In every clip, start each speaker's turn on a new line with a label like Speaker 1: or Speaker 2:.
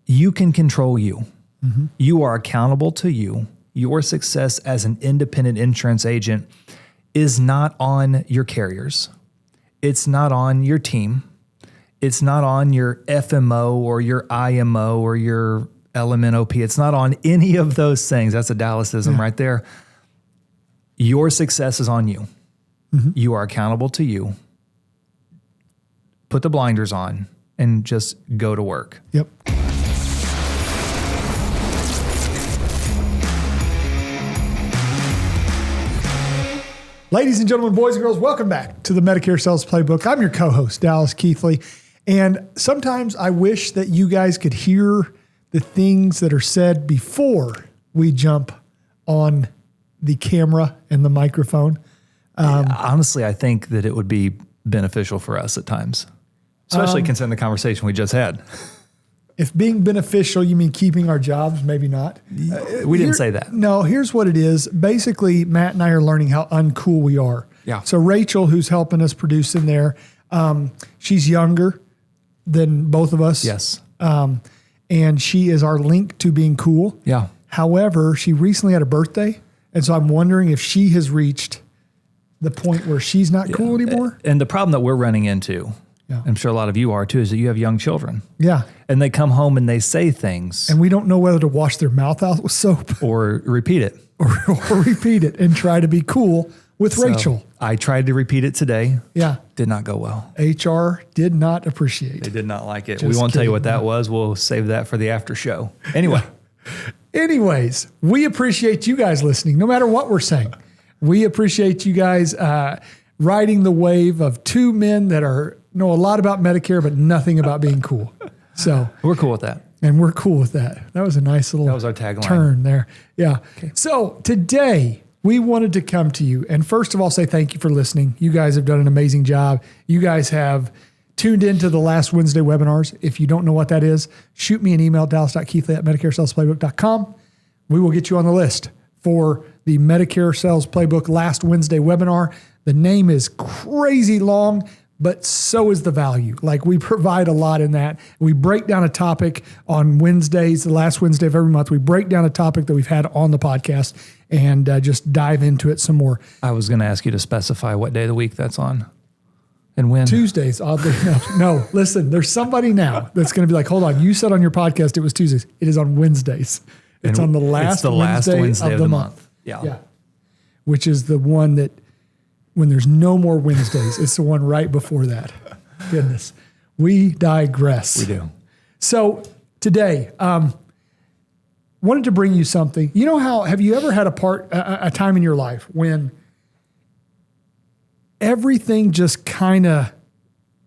Speaker 1: you can control you. Mm-hmm. You are accountable to you. Your success as an independent insurance agent is not on your carriers. It's not on your team. It's not on your FMO or your IMO or your LMNOP. It's not on any of those things. That's a Dallasism right there. Your success is on you. Mm-hmm. You are accountable to you. Put the blinders on and just go to work.
Speaker 2: Yep. Ladies and gentlemen, boys and girls, welcome back to the Medicare Sales Playbook. I'm your co-host, Dallas Keithley. And sometimes I wish that you guys could hear the things that are said before we jump on the camera and the microphone.
Speaker 1: Honestly, I think that it would be beneficial for us at times, especially considering the conversation we just had.
Speaker 2: If being beneficial, you mean keeping our jobs, maybe not.
Speaker 1: We didn't say that.
Speaker 2: No, here's what it is. Basically, Matt and I are learning how uncool we are.
Speaker 1: Yeah.
Speaker 2: So Rachel, who's helping us produce in there, she's younger than both of us.
Speaker 1: Yes.
Speaker 2: And she is our link to being cool.
Speaker 1: Yeah.
Speaker 2: However, she recently had a birthday. And so I'm wondering if she has reached the point where she's not cool anymore.
Speaker 1: And the problem that we're running into, I'm sure a lot of you are too, is that you have young children.
Speaker 2: Yeah.
Speaker 1: And they come home and they say things.
Speaker 2: And we don't know whether to wash their mouth out with soap.
Speaker 1: Or repeat it.
Speaker 2: or repeat it and try to be cool with Rachel.
Speaker 1: I tried to repeat it today.
Speaker 2: Yeah.
Speaker 1: Did not go well.
Speaker 2: HR did not appreciate.
Speaker 1: They did not like it.
Speaker 2: Just
Speaker 1: we won't tell you what
Speaker 2: kidding.
Speaker 1: that was. We'll save that for the after show. Anyway.
Speaker 2: Anyways, we appreciate you guys listening, no matter what we're saying. We appreciate you guys riding the wave of two men that know a lot about Medicare, but nothing about being cool. So
Speaker 1: we're cool with that.
Speaker 2: And we're cool with that. That was a nice little
Speaker 1: that was our tagline.
Speaker 2: Turn there. Yeah. Okay. So today we wanted to come to you and first of all say thank you for listening. You guys have done an amazing job. You guys have tuned into the last Wednesday webinars. If you don't know what that is, shoot me an email, dallas.keithley@MedicareSalesPlaybook.com. We will get you on the list for the Medicare Sales Playbook last Wednesday webinar. The name is crazy long, but so is the value. Like we provide a lot in that. We break down a topic on Wednesdays, the last Wednesday of every month. We break down a topic that we've had on the podcast and just dive into it some more.
Speaker 1: I was going to ask you to specify what day of the week that's on and when.
Speaker 2: Tuesdays, oddly enough. No, listen, there's somebody now that's going to be like, hold on, you said on your podcast it was Tuesdays. It is on Wednesdays. It's on the last Wednesday of the month.
Speaker 1: Yeah.
Speaker 2: Which is the one that when there's no more Wednesdays, it's the one right before that. Goodness. We digress.
Speaker 1: We do.
Speaker 2: So today, wanted to bring you something. You know how, have you ever had a time in your life when everything just kind of,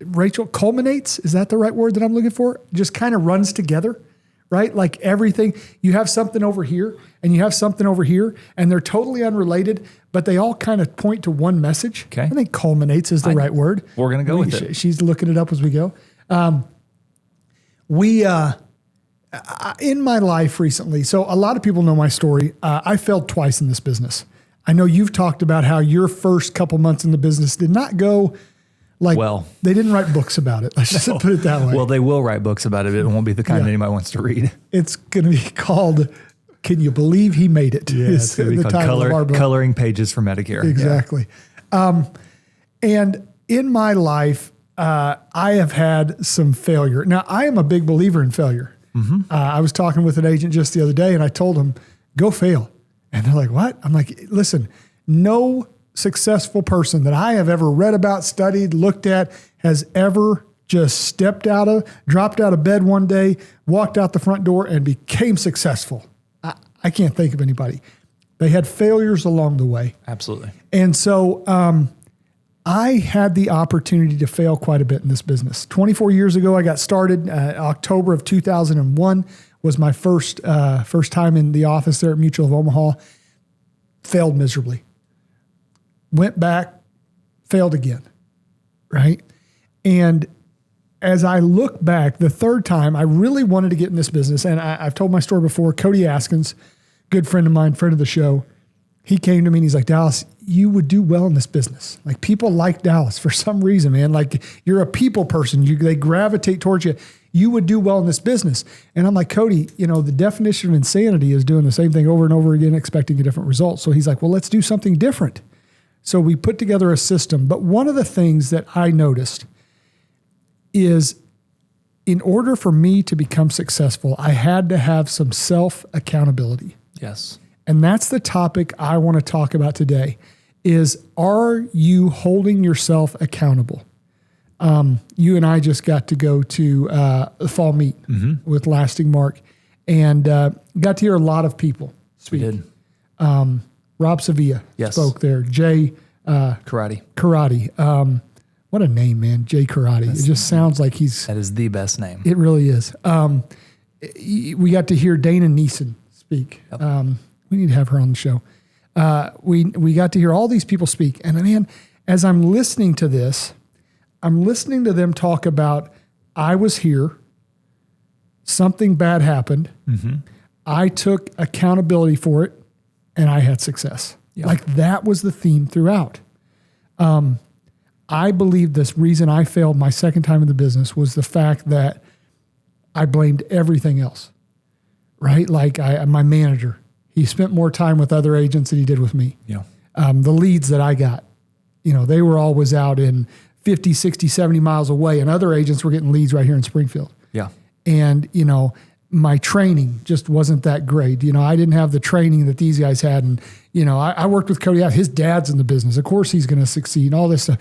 Speaker 2: Rachel, culminates? Is that the right word that I'm looking for? Just kind of runs together, right? Like everything, you have something over here and you have something over here and they're totally unrelated, but they all kind of point to one message.
Speaker 1: Okay.
Speaker 2: I think culminates is the right word.
Speaker 1: We're going to go with it.
Speaker 2: She's looking it up as we go. In my life recently, so a lot of people know my story. I failed twice in this business. I know you've talked about how your first couple months in the business did not go like, well, they didn't write books about it. Let's just put it that way.
Speaker 1: Well, they will write books about it. It won't be the kind anybody wants to read.
Speaker 2: It's going to be called, Can You Believe He Made It?
Speaker 1: Yeah, it's going to be called Coloring Pages for Medicare.
Speaker 2: Exactly. Yeah. And in my life, I have had some failure. Now, I am a big believer in failure. Mm-hmm. I was talking with an agent just the other day and I told him, go fail. And they're like, what? I'm like, listen, no successful person that I have ever read about, studied, looked at has ever just dropped out of bed one day, walked out the front door and became successful. I can't think of anybody. They had failures along the way.
Speaker 1: Absolutely.
Speaker 2: And so I had the opportunity to fail quite a bit in this business. 24 years ago, I got started. October of 2001 was my first time in the office there at Mutual of Omaha. Failed miserably. Went back, failed again, right? And as I look back, the third time, I really wanted to get in this business. And I've told my story before. Cody Askins, good friend of mine, friend of the show, he came to me and he's like, Dallas, you would do well in this business. Like people like Dallas for some reason, man. Like you're a people person. They gravitate towards you. you would do well in this business. And I'm like, Cody, the definition of insanity is doing the same thing over and over again, expecting a different result. So he's like, well, let's do something different. So we put together a system. But one of the things that I noticed is in order for me to become successful, I had to have some self-accountability.
Speaker 1: Yes.
Speaker 2: And that's the topic I want to talk about today is, are you holding yourself accountable? You and I just got to go to the fall meet with Lasting Mark and got to hear a lot of people speak.
Speaker 1: We did.
Speaker 2: Rob Sevilla spoke there. Jay Karate. What a name, man. Jay Karate. It just sounds like
Speaker 1: that is the best name.
Speaker 2: It really is. We got to hear Dana Neeson speak. Yep. We need to have her on the show. We got to hear all these people speak. And man, as I'm listening to this, I'm listening to them talk about, I was here, something bad happened, I took accountability for it, and I had success. Yep. Like that was the theme throughout. I believe this reason I failed my second time in the business was the fact that I blamed everything else, right? Like my manager, he spent more time with other agents than he did with me.
Speaker 1: Yeah.
Speaker 2: The leads that I got, they were always out in 50, 60, 70 miles away, and other agents were getting leads right here in Springfield.
Speaker 1: Yeah.
Speaker 2: And, my training just wasn't that great. I didn't have the training that these guys had. And, I worked with Cody out. His dad's in the business. Of course he's going to succeed, all this stuff.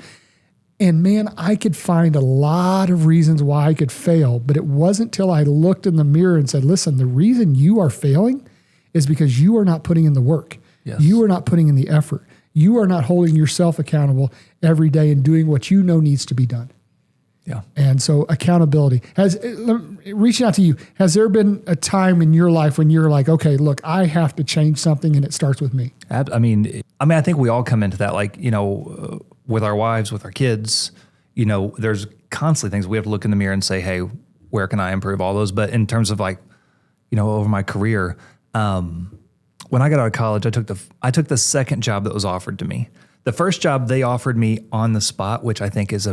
Speaker 2: And man, I could find a lot of reasons why I could fail, but it wasn't till I looked in the mirror and said, listen, the reason you are failing is because you are not putting in the work.
Speaker 1: Yes.
Speaker 2: You are not putting in the effort. You are not holding yourself accountable every day and doing what you know needs to be done.
Speaker 1: Yeah.
Speaker 2: And so accountability reaching out to you. Has there been a time in your life when you're like, okay, look, I have to change something and it starts with me?
Speaker 1: I mean, I think we all come into that, like, with our wives, with our kids, there's constantly things we have to look in the mirror and say, hey, where can I improve all those? But in terms of like, over my career, when I got out of college, I took the second job that was offered to me. The first job they offered me on the spot, which I think is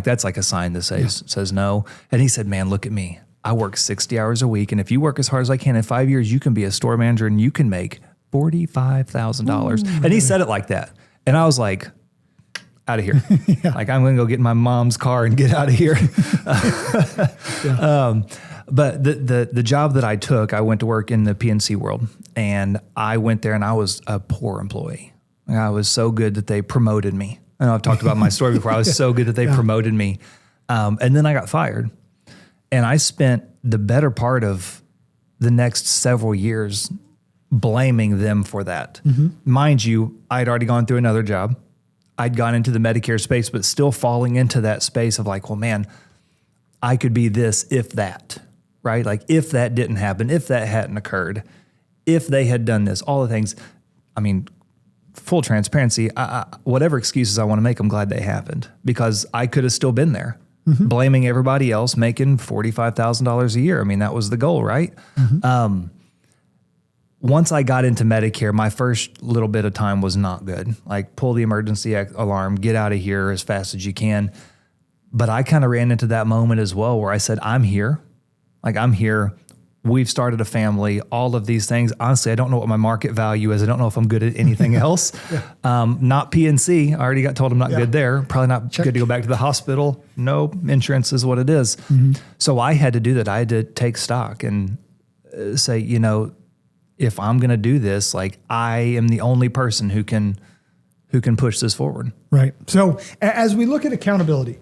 Speaker 1: that's like a sign that says no. And he said, man, look at me. I work 60 hours a week. And if you work as hard as I can, in 5 years, you can be a store manager and you can make $45,000. And he said it like that. And I was like, out of here. Like, I'm going to go get in my mom's car and get out of here. But the job that I took, I went to work in the PNC world, and I went there and I was a poor employee. I was so good that they promoted me. I know I've talked about my story before. I was so good that they promoted me. And then I got fired, and I spent the better part of the next several years blaming them for that. Mind you, I'd already gone through another job. I'd gone into the Medicare space, but still falling into that space of like, well, man, I could be this if that, right? Like if that didn't happen, if that hadn't occurred, if they had done this, all the things. I mean, full transparency, whatever excuses I want to make, I'm glad they happened, because I could have still been there blaming everybody else, making $45,000 a year. I mean, that was the goal, right? Once I got into Medicare, my first little bit of time was not good. Like, pull the emergency alarm, get out of here as fast as you can. But I kind of ran into that moment as well where I said, I'm here. Like, I'm here. We've started a family, all of these things. Honestly, I don't know what my market value is. I don't know if I'm good at anything else. Not PNC. I already got told I'm not good there. Probably not good to go back to the hospital. No, insurance is what it is. So I had to do that. I had to take stock and say, if I'm going to do this, like, I am the only person who can push this forward.
Speaker 2: Right. So as we look at accountability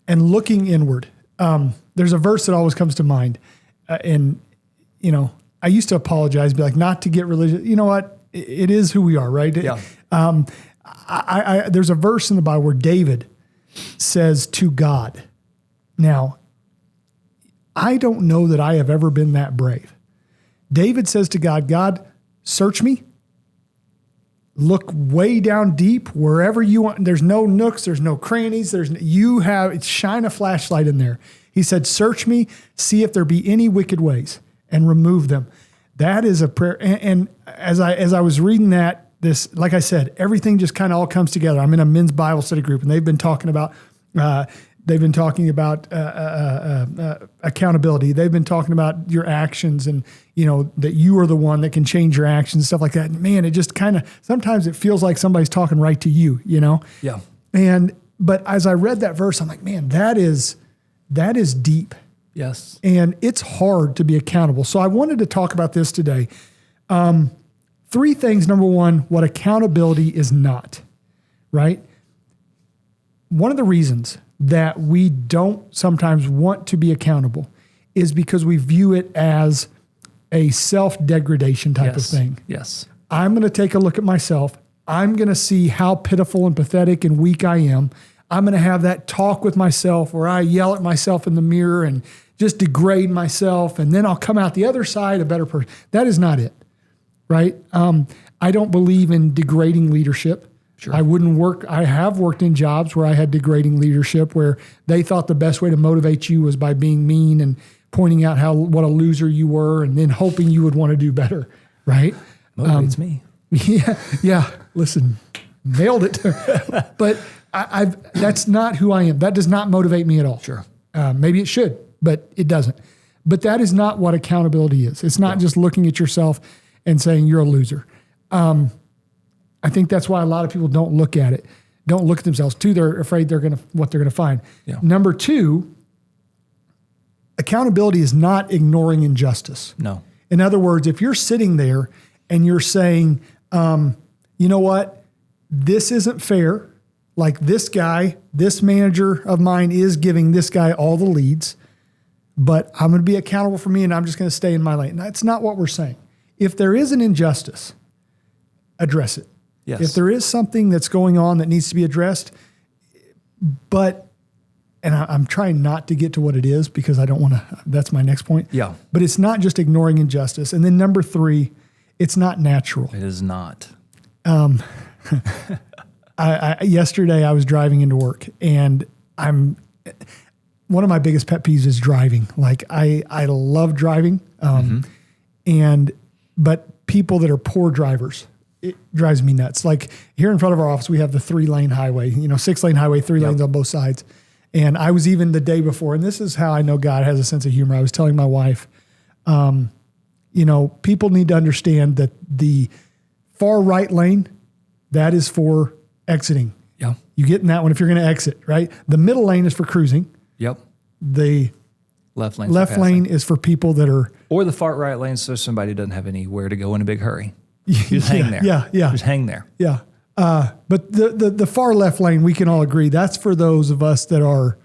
Speaker 2: and looking inward, there's a verse that always comes to mind. And I used to apologize, be like, not to get religious. You know what? It is who we are, right?
Speaker 1: Yeah.
Speaker 2: There's a verse in the Bible where David says to God, now, I don't know that I have ever been that brave. David says to God, God, search me. Look way down deep, wherever you want. There's no nooks. There's no crannies. Shine a flashlight in there. He said, search me, see if there be any wicked ways, and remove them. That is a prayer. And as I was reading that, this, like I said, everything just kind of all comes together. I'm in a men's Bible study group, and they've been talking about They've been talking about accountability. They've been talking about your actions and, that you are the one that can change your actions, stuff like that. And man, it just kind of, sometimes it feels like somebody's talking right to you,
Speaker 1: Yeah.
Speaker 2: But as I read that verse, I'm like, man, that is deep.
Speaker 1: Yes.
Speaker 2: And it's hard to be accountable. So I wanted to talk about this today. 3 things. Number 1, what accountability is not, right? One of the reasons that we don't sometimes want to be accountable is because we view it as a self-degradation type of thing.
Speaker 1: Yes.
Speaker 2: I'm going to take a look at myself. I'm going to see how pitiful and pathetic and weak I am. I'm going to have that talk with myself where I yell at myself in the mirror and just degrade myself. And then I'll come out the other side a better person. That is not it, right? I don't believe in degrading leadership.
Speaker 1: Sure.
Speaker 2: I have worked in jobs where I had degrading leadership where they thought the best way to motivate you was by being mean and pointing out what a loser you were and then hoping you would want to do better, right?
Speaker 1: Motivates me.
Speaker 2: Yeah. Listen, nailed it. But that's not who I am. That does not motivate me at all.
Speaker 1: Sure.
Speaker 2: Maybe it should, but it doesn't. But that is not what accountability is. It's not just looking at yourself and saying you're a loser. I think that's why a lot of people don't look at it, don't look at themselves. 2, they're afraid what they're going to find.
Speaker 1: Yeah.
Speaker 2: Number 2, accountability is not ignoring injustice.
Speaker 1: No.
Speaker 2: In other words, if you're sitting there and you're saying, you know what, this isn't fair. Like this manager of mine is giving this guy all the leads, but I'm going to be accountable for me and I'm just going to stay in my lane. That's not what we're saying. If there is an injustice, address it.
Speaker 1: Yes.
Speaker 2: If there is something that's going on that needs to be addressed, and I'm trying not to get to what it is because I don't want to, that's my next point.
Speaker 1: Yeah.
Speaker 2: But it's not just ignoring injustice. And then number 3, it's not natural.
Speaker 1: It is not.
Speaker 2: Yesterday I was driving into work and one of my biggest pet peeves is driving. Like I love driving. But people that are poor drivers, it drives me nuts. Like here in front of our office, we have the 3-lane highway, 6-lane highway, 3 lanes on both sides. And I was even the day before, and this is how I know God has a sense of humor. I was telling my wife, people need to understand that the far right lane, that is for exiting.
Speaker 1: Yeah.
Speaker 2: You get in that one if you're going to exit, right? The middle lane is for cruising.
Speaker 1: Yep.
Speaker 2: The
Speaker 1: left
Speaker 2: lane is for people that are...
Speaker 1: Or the far right lane, so somebody doesn't have anywhere to go in a big hurry. Just hang there.
Speaker 2: Yeah.
Speaker 1: Just hang there.
Speaker 2: Yeah. But the far left lane, we can all agree, that's for those of us that are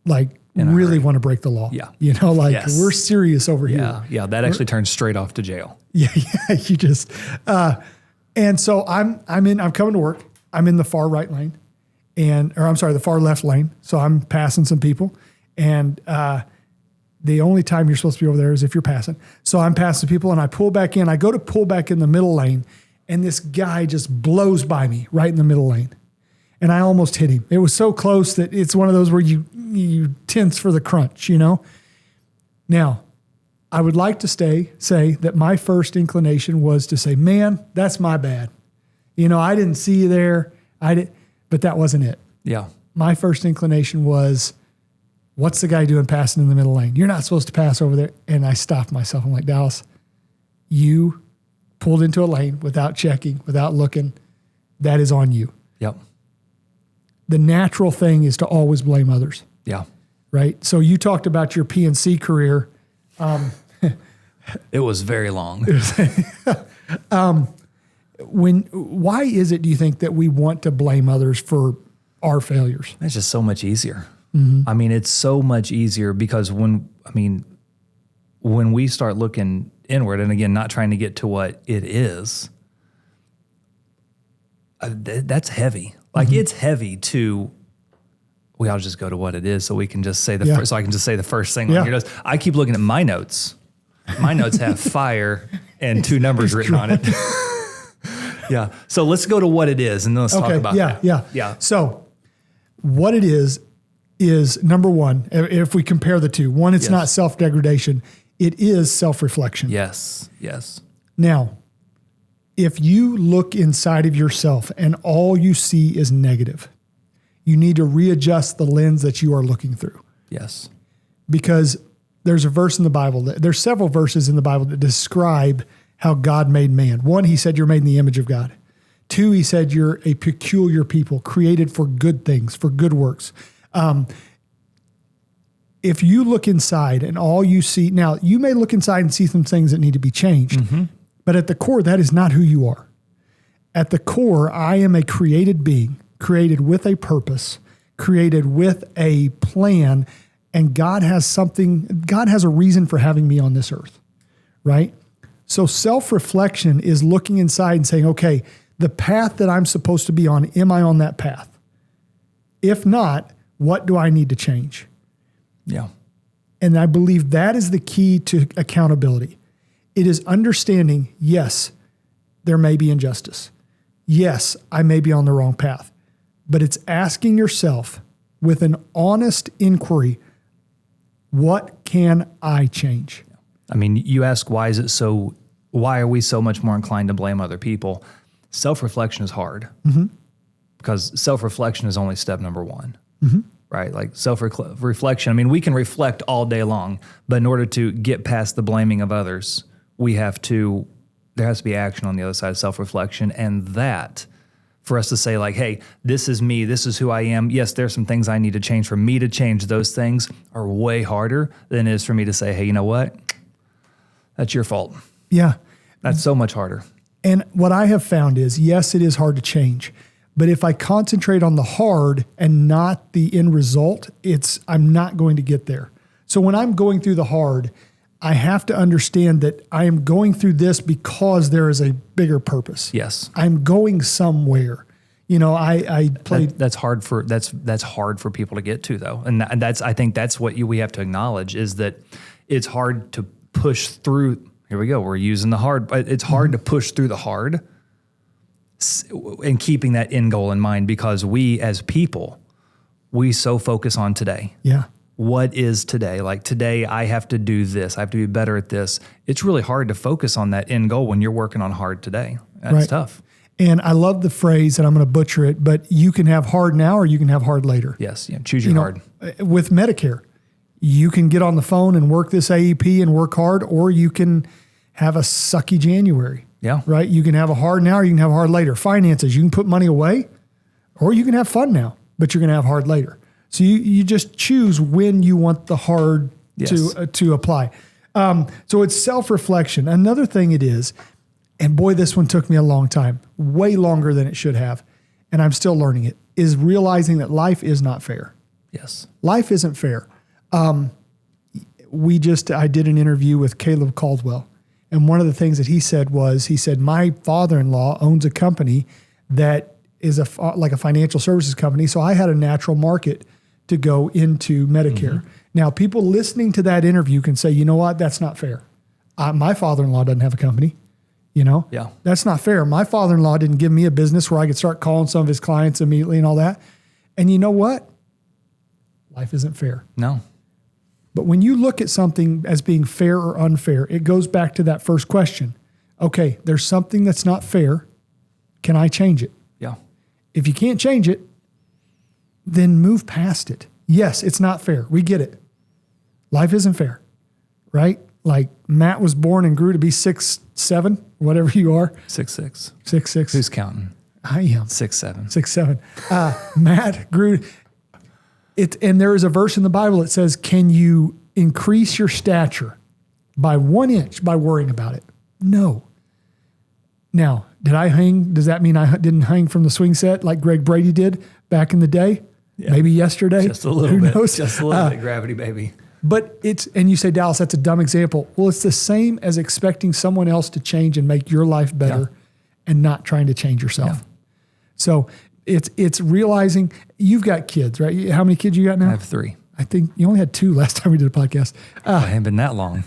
Speaker 2: like really want to break the law.
Speaker 1: Yeah.
Speaker 2: We're serious over here.
Speaker 1: Yeah. That actually turns straight off to jail.
Speaker 2: Yeah. You just, and so I'm coming to work. I'm in the far right lane the far left lane. So I'm passing some people and, the only time you're supposed to be over there is if you're passing. So I'm passing people and I pull back in. I go to pull back in the middle lane and this guy just blows by me right in the middle lane. And I almost hit him. It was so close that it's one of those where you tense for the crunch, Now, I would like to say that my first inclination was to say, man, that's my bad. I didn't see you there. But that wasn't it.
Speaker 1: Yeah.
Speaker 2: My first inclination was, what's the guy doing passing in the middle lane? You're not supposed to pass over there. And I stopped myself. I'm like, Dallas, you pulled into a lane without checking, without looking. That is on you.
Speaker 1: Yep.
Speaker 2: The natural thing is to always blame others.
Speaker 1: Yeah.
Speaker 2: Right? So you talked about your PNC career.
Speaker 1: It was very long.
Speaker 2: Why is it, do you think, that we want to blame others for our failures?
Speaker 1: It's just so much easier.
Speaker 2: Mm-hmm.
Speaker 1: I mean, it's so much easier because when we start looking inward, and again, not trying to get to what it is, that's heavy. Like it's heavy to, I'll just go to what it is so we can just say so I can just say the first thing on your notes. I keep looking at my notes. My notes have fire and 2 numbers written on it. Yeah. So let's go to what it is and then let's talk about that.
Speaker 2: Yeah. So what it is number 1, if we compare the 2, one, it's not self-degradation. It is self-reflection.
Speaker 1: Yes.
Speaker 2: Now, if you look inside of yourself and all you see is negative, you need to readjust the lens that you are looking through.
Speaker 1: Yes.
Speaker 2: Because there's a verse in the Bible, there's several verses in the Bible that describe how God made man. One, he said you're made in the image of God. Two, he said you're a peculiar people, created for good things, for good works. If you look inside and all you see, now you may look inside and see some things that need to be changed, but at the core, that is not who you are. At the core, I am a created being, created with a purpose, created with a plan, and God has a reason for having me on this earth, right? So self-reflection is looking inside and saying, okay, the path that I'm supposed to be on, am I on that path? If not, what do I need to change?
Speaker 1: Yeah.
Speaker 2: And I believe that is the key to accountability. It is understanding, yes, there may be injustice. Yes, I may be on the wrong path. But it's asking yourself with an honest inquiry, what can I change?
Speaker 1: I mean, you ask, why are we so much more inclined to blame other people? Self-reflection is hard because self-reflection is only step number one, right? Like self-reflection. I mean, we can reflect all day long, but in order to get past the blaming of others, there has to be action on the other side of self-reflection. And that, for us to say like, hey, this is me, this is who I am. Yes, there's some things I need to change. For me to change those things are way harder than it is for me to say, hey, you know what? That's your fault.
Speaker 2: Yeah.
Speaker 1: That's so much harder.
Speaker 2: And what I have found is, yes, it is hard to change, but if I concentrate on the hard and not the end result, I'm not going to get there. So when I'm going through the hard, I have to understand that I am going through this because there is a bigger purpose.
Speaker 1: Yes.
Speaker 2: I'm going somewhere. You know, I played.
Speaker 1: That's hard for people to get to though. And I think that's what we have to acknowledge is that it's hard to push through. Here we go. We're using the hard, but it's hard to push through the hard and keeping that end goal in mind because we as people, we so focus on today.
Speaker 2: Yeah.
Speaker 1: What is today? Like today, I have to do this. I have to be better at this. It's really hard to focus on that end goal when you're working on hard today. That's tough.
Speaker 2: And I love the phrase, and I'm going to butcher it, but you can have hard now or you can have hard later.
Speaker 1: Yes. Yeah. Choose your hard.
Speaker 2: With Medicare, you can get on the phone and work this AEP and work hard, or you can have a sucky January.
Speaker 1: Yeah.
Speaker 2: Right? You can have a hard now or you can have hard later. Finances, you can put money away, or you can have fun now, but you're going to have hard later. So you just choose when you want the hard to apply. So it's self-reflection. Another thing it is, and boy, this one took me a long time, way longer than it should have, and I'm still learning it, is realizing that life is not fair.
Speaker 1: Yes.
Speaker 2: Life isn't fair. I did an interview with Caleb Caldwell, and one of the things that he said, my father-in-law owns a company that is like a financial services company, so I had a natural market to go into Medicare. Now, people listening to that interview can say, you know what, that's not fair. My father-in-law doesn't have a company,
Speaker 1: Yeah.
Speaker 2: That's not fair. My father-in-law didn't give me a business where I could start calling some of his clients immediately and all that. And you know what? Life isn't fair.
Speaker 1: No.
Speaker 2: But when you look at something as being fair or unfair, it goes back to that first question. Okay, there's something that's not fair. Can I change it?
Speaker 1: Yeah.
Speaker 2: If you can't change it, then move past it. Yes, it's not fair. We get it. Life isn't fair, right? Like Matt was born and grew to be 6'7", whatever you are.
Speaker 1: 6'6".
Speaker 2: 6'6".
Speaker 1: Who's counting?
Speaker 2: I am.
Speaker 1: 6'7".
Speaker 2: 6'7". Matt grew. And there is a verse in the Bible that says, can you increase your stature by 1 inch by worrying about it? No. Now, did I hang? Does that mean I didn't hang from the swing set like Greg Brady did back in the day? Yeah. Maybe yesterday?
Speaker 1: Just a little bit. Knows? Just a little bit, gravity baby.
Speaker 2: But and you say, Dallas, that's a dumb example. Well, it's the same as expecting someone else to change and make your life better and not trying to change yourself. Yeah. So it's realizing you've got kids, right? How many kids you got now?
Speaker 1: I have 3.
Speaker 2: I think you only had 2 last time we did a podcast.
Speaker 1: It hasn't been that long.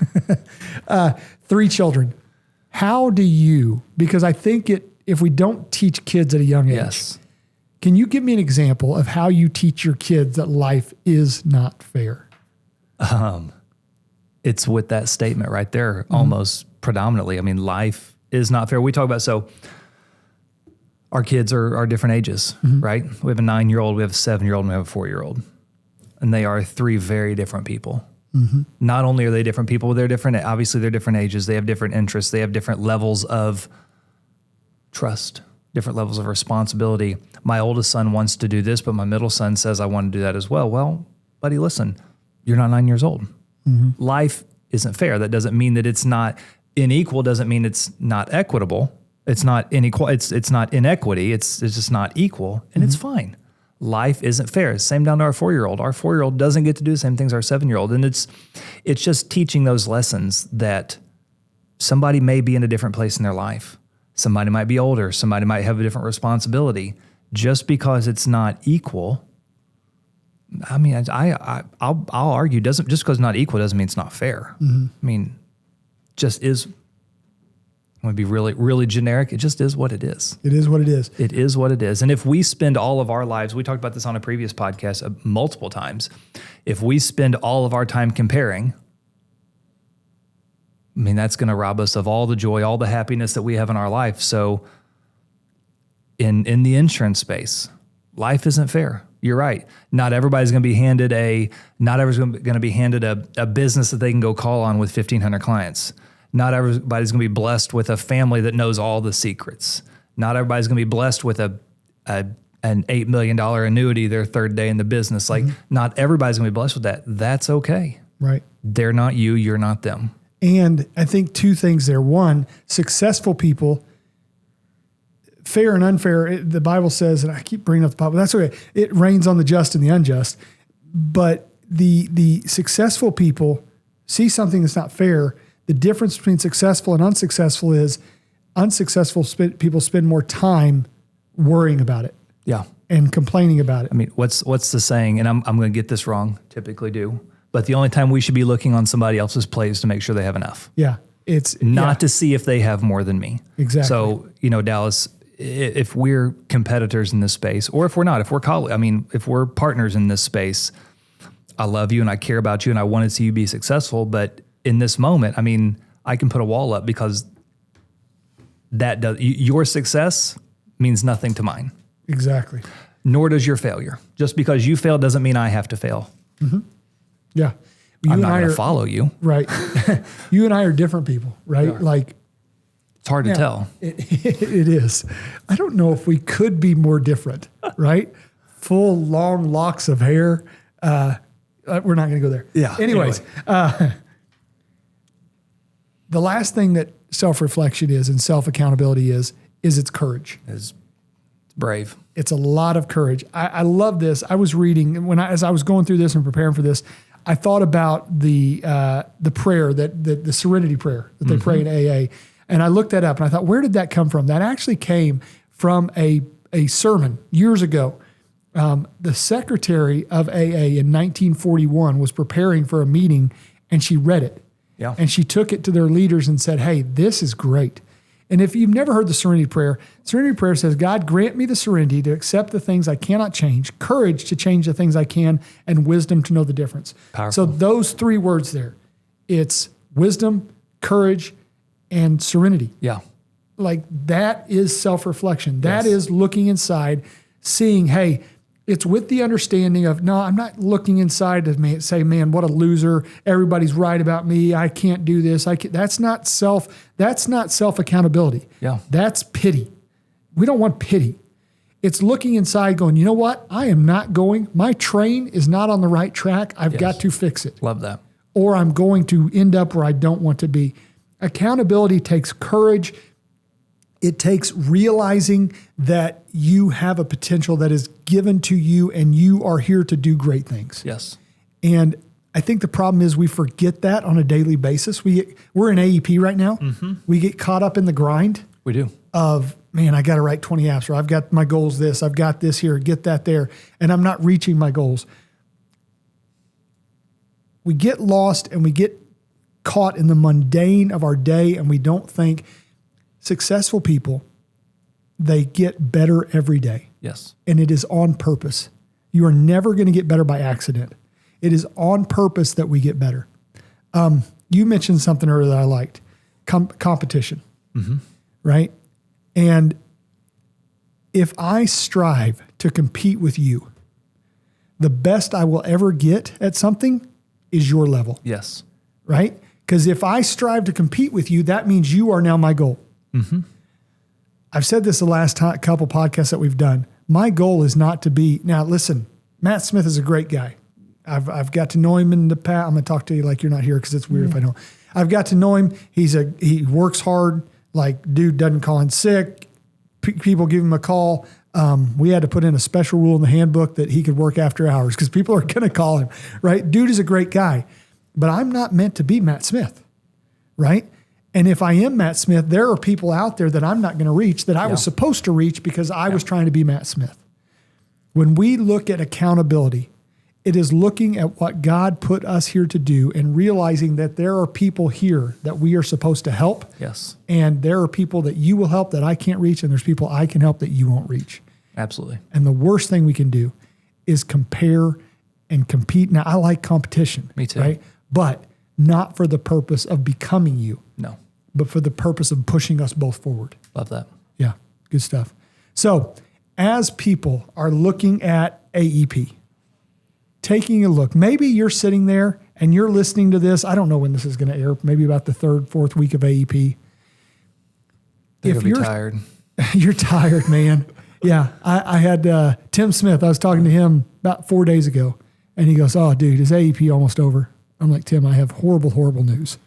Speaker 2: 3 children. How do you, because I think if we don't teach kids at a young age, can you give me an example of how you teach your kids that life is not fair?
Speaker 1: It's with that statement right there, almost predominantly. I mean, life is not fair. We talk about, so Our kids are different ages, right? We have a 9-year-old, we have a 7-year-old, and we have a 4-year-old. And they are 3 very different people. Not only are they different people, they're different. Obviously, they're different ages. They have different interests. They have different levels of trust, different levels of responsibility. My oldest son wants to do this, but my middle son says, I want to do that as well. Well, buddy, listen, you're not 9 years old. Life isn't fair. That doesn't mean that it's not unequal. Doesn't mean it's not equitable. It's not it's not inequity. It's just not equal, and it's fine. Life isn't fair. Same down to our 4-year-old. Our 4-year-old doesn't get to do the same things our 7-year-old. And it's just teaching those lessons that somebody may be in a different place in their life. Somebody might be older. Somebody might have a different responsibility. Just because it's not equal, I mean, I'll argue just because it's not equal doesn't mean it's not fair. I mean, just is. I'm going to be really, really generic. It just is what it is.
Speaker 2: It is what it is.
Speaker 1: It is what it is. And if we spend all of our lives, we talked about this on a previous podcast multiple times, if we spend all of our time comparing, I mean, that's going to rob us of all the joy, all the happiness that we have in our life. So in the insurance space, life isn't fair. You're right. Not everybody's going to be handed a business that they can go call on with 1,500 clients. Not everybody's going to be blessed with a family that knows all the secrets. Not everybody's going to be blessed with an $8 million annuity their third day in the business. Like, not everybody's going to be blessed with that. That's okay.
Speaker 2: Right.
Speaker 1: They're not you. You're not them.
Speaker 2: And I think 2 things there. One, successful people, fair and unfair, the Bible says, and I keep bringing up the Bible, that's okay. It rains on the just and the unjust. But the successful people see something that's not fair. The difference between successful and unsuccessful is unsuccessful people spend more time worrying about it.
Speaker 1: Yeah.
Speaker 2: And complaining about it.
Speaker 1: I mean, what's the saying? And I'm going to get this wrong, typically do. But the only time we should be looking on somebody else's plate is to make sure they have enough.
Speaker 2: Yeah. It's
Speaker 1: not to see if they have more than me.
Speaker 2: Exactly.
Speaker 1: So, Dallas, if we're competitors in this space, or if we're not, if we're partners in this space, I love you and I care about you and I want to see you be successful. But in this moment, I mean, I can put a wall up because your success means nothing to mine.
Speaker 2: Exactly.
Speaker 1: Nor does your failure. Just because you fail doesn't mean I have to fail.
Speaker 2: Yeah.
Speaker 1: I'm not going to follow you.
Speaker 2: Right. You and I are different people, right? Like,
Speaker 1: it's hard to tell.
Speaker 2: It is. I don't know if we could be more different, right? Full, long locks of hair. We're not going to go there.
Speaker 1: Yeah.
Speaker 2: Anyways, the last thing that self-reflection is and self-accountability is its courage.
Speaker 1: It's brave.
Speaker 2: It's a lot of courage. I love this. I was reading as I was going through this and preparing for this, I thought about the prayer the serenity prayer that they pray in AA. And I looked that up and I thought, where did that come from? That actually came from a sermon years ago. The secretary of AA in 1941 was preparing for a meeting and she read it.
Speaker 1: Yeah.
Speaker 2: And she took it to their leaders and said, hey, this is great. And if you've never heard the serenity prayer says, God, grant me the serenity to accept the things I cannot change, courage to change the things I can, and wisdom to know the difference.
Speaker 1: Powerful.
Speaker 2: So those 3 words there, it's wisdom, courage, and serenity.
Speaker 1: Yeah.
Speaker 2: Like, that is self-reflection. That
Speaker 1: Yes.
Speaker 2: is looking inside, seeing, hey, it's with the understanding of, no, I'm not looking inside to say, man, what a loser. Everybody's right about me. I can't do this. That's not self-accountability.
Speaker 1: Yeah.
Speaker 2: That's pity. We don't want pity. It's looking inside going, you know what? My train is not on the right track. I've got to fix it.
Speaker 1: Love that.
Speaker 2: Or I'm going to end up where I don't want to be. Accountability takes courage. It takes realizing that you have a potential that is given to you and you are here to do great things.
Speaker 1: Yes.
Speaker 2: And I think the problem is we forget that on a daily basis. We're in AEP right now. We get caught up in the grind.
Speaker 1: We do.
Speaker 2: Of, man, I got to write 20 apps, or I've got my goals this, I've got this here, get that there, and I'm not reaching my goals. We get lost and we get caught in the mundane of our day, and we don't think. Successful people, they get better every day.
Speaker 1: Yes.
Speaker 2: And it is on purpose. You are never going to get better by accident. It is on purpose that we get better. You mentioned something earlier that I liked, competition, right? And if I strive to compete with you, the best I will ever get at something is your level.
Speaker 1: Yes.
Speaker 2: Right? Because if I strive to compete with you, that means you are now my goal.
Speaker 1: Mm-hmm.
Speaker 2: I've said this the last couple podcasts that we've done. My goal is not to be, now listen, Matt Smith is a great guy. I've got to know him in the past. I'm going to talk to you like you're not here because it's weird if I don't. I've got to know him. He works hard. Like, dude doesn't call in sick. People give him a call. We had to put in a special rule in the handbook that he could work after hours because people are going to call him, right? Dude is a great guy, but I'm not meant to be Matt Smith, right? And if I am Matt Smith, there are people out there that I'm not going to reach that I was supposed to reach because I was trying to be Matt Smith. When we look at accountability, it is looking at what God put us here to do and realizing that there are people here that we are supposed to help.
Speaker 1: Yes.
Speaker 2: And there are people that you will help that I can't reach, and there's people I can help that you won't reach.
Speaker 1: Absolutely.
Speaker 2: And the worst thing we can do is compare and compete. Now, I like competition.
Speaker 1: Me too.
Speaker 2: Right? But not for the purpose of becoming you.
Speaker 1: No.
Speaker 2: But for the purpose of pushing us both forward.
Speaker 1: Love that.
Speaker 2: Yeah, good stuff. So as people are looking at AEP, taking a look, maybe you're sitting there and you're listening to this. I don't know when this is going to air, maybe about the third, fourth week of AEP.
Speaker 1: If you're tired.
Speaker 2: You're tired, man. Yeah, I had Tim Smith. I was talking to him about 4 days ago, and he goes, "Oh, dude, is AEP almost over?" I'm like, "Tim, I have horrible, horrible news.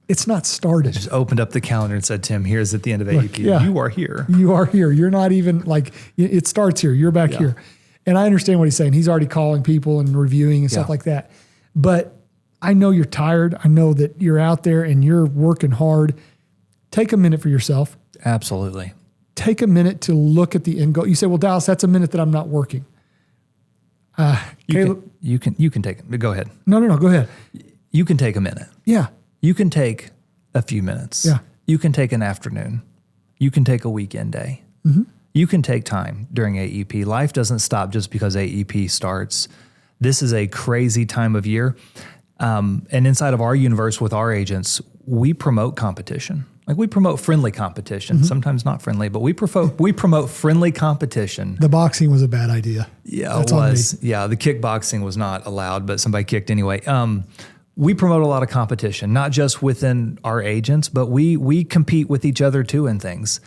Speaker 2: It's not started."
Speaker 1: Just opened up the calendar and said, "Tim, here's at the end of AEP.
Speaker 2: yeah.
Speaker 1: You are here.
Speaker 2: You are here. You're not even like, it starts here. You're back here." And I understand what he's saying. He's already calling people and reviewing and stuff like that. But I know you're tired. I know that you're out there and you're working hard. Take a minute for yourself.
Speaker 1: Absolutely.
Speaker 2: Take a minute to look at the end goal. You say, "Well, Dallas, that's a minute that I'm not working." Caleb,
Speaker 1: you can take it. Go ahead.
Speaker 2: No, go ahead.
Speaker 1: You can take a minute.
Speaker 2: Yeah.
Speaker 1: You can take a few minutes.
Speaker 2: Yeah.
Speaker 1: You can take an afternoon. You can take a weekend day.
Speaker 2: Mm-hmm.
Speaker 1: You can take time during AEP. Life doesn't stop just because AEP starts. This is a crazy time of year. And inside of our universe with our agents, we promote competition. Like we promote friendly competition, sometimes not friendly, but we promote friendly competition.
Speaker 2: The boxing was a bad idea.
Speaker 1: Yeah, it was. Yeah, the kickboxing was not allowed, but somebody kicked anyway. We promote a lot of competition, not just within our agents, but we compete with each other too in things.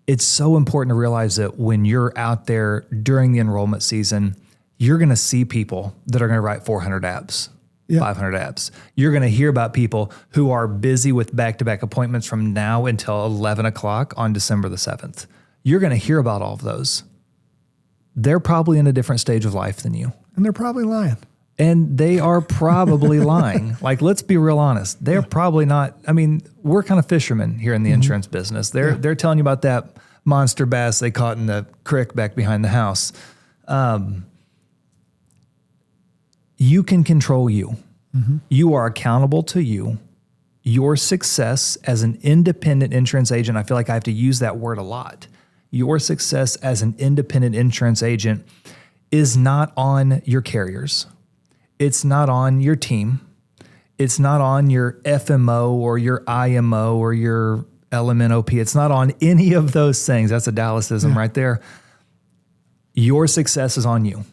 Speaker 1: It's so important to realize that when you're out there during the enrollment season, you're going to see people that are going to write 400 apps. 500 apps. You're going to hear about people who are busy with back-to-back appointments from now until 11 o'clock on December the 7th. You're going to hear about all of those. They're probably in a different stage of life than you.
Speaker 2: And they're probably lying.
Speaker 1: And they are probably lying. Like, let's be real honest. They're probably not. I mean, we're kind of fishermen here in the insurance business. They're telling you about that monster bass they caught in the creek back behind the house. You can control you. Mm-hmm. You are accountable to you. Your success as an independent insurance agent, I feel like I have to use that word a lot. Your success as an independent insurance agent is not on your carriers. It's not on your team. It's not on your FMO or your IMO or your LMNOP. It's not on any of those things. That's a Dallasism right there. Your success is on you.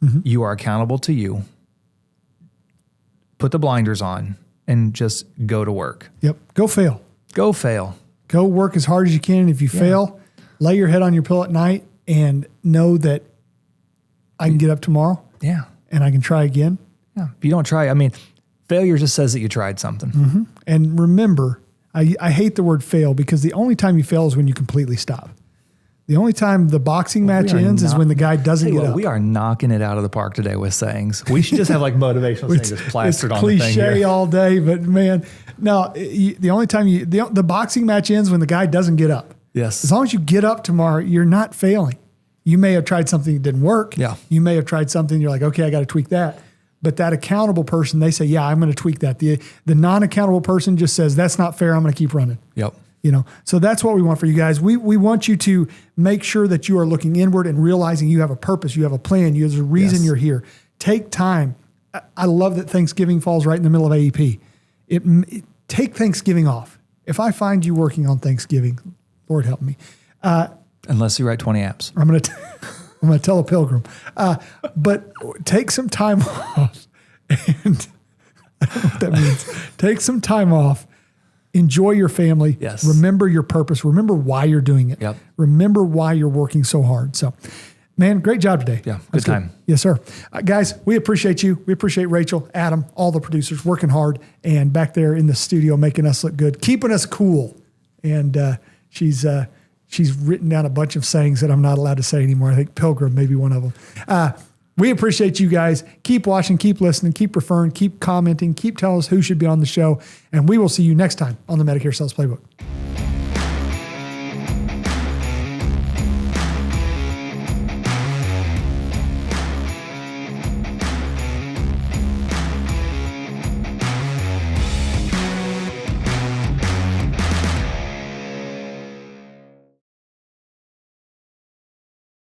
Speaker 1: Mm-hmm. You are accountable to you. Put the blinders on and just go to work.
Speaker 2: Yep. Go fail.
Speaker 1: Go fail.
Speaker 2: Go work as hard as you can. If you fail, lay your head on your pillow at night and know that I can get up tomorrow.
Speaker 1: Yeah.
Speaker 2: And I can try again.
Speaker 1: Yeah. If you don't try, I mean, failure just says that you tried something.
Speaker 2: Mm-hmm. And remember, I hate the word fail because the only time you fail is when you completely stop. The only time the boxing match ends is when the guy doesn't get up.
Speaker 1: We are knocking it out of the park today with sayings. We should just have like motivational sayings just plastered on the thing here.
Speaker 2: It's cliche all day, but man, no, the only time the boxing match ends when the guy doesn't get up.
Speaker 1: Yes.
Speaker 2: As long as you get up tomorrow, you're not failing. You may have tried something that didn't work.
Speaker 1: Yeah.
Speaker 2: You may have tried something, you're like, okay, I got to tweak that. But that accountable person, they say, yeah, I'm going to tweak that. The non-accountable person just says, that's not fair. I'm going to keep running.
Speaker 1: Yep.
Speaker 2: You know, so that's what we want for you guys. We want you to make sure that you are looking inward and realizing you have a purpose, you have a plan, there's a reason you're here. Take time. I love that Thanksgiving falls right in the middle of AEP. Take Thanksgiving off. If I find you working on Thanksgiving, Lord help me,
Speaker 1: Unless you write 20 apps.
Speaker 2: I'm going to tell a pilgrim. But take some time off. And I don't know what that means. Take some time off. Enjoy your family.
Speaker 1: Yes.
Speaker 2: Remember your purpose. Remember why you're doing it.
Speaker 1: Yep.
Speaker 2: Remember why you're working so hard. So, man, great job today.
Speaker 1: Yeah,
Speaker 2: That's
Speaker 1: good time.
Speaker 2: Yes, sir. Guys, we appreciate you. We appreciate Rachel, Adam, all the producers working hard and back there in the studio making us look good, keeping us cool. And she's written down a bunch of sayings that I'm not allowed to say anymore. I think Pilgrim may be one of them. We appreciate you guys. Keep watching, keep listening, keep referring, keep commenting, keep telling us who should be on the show. And we will see you next time on the Medicare Sales Playbook.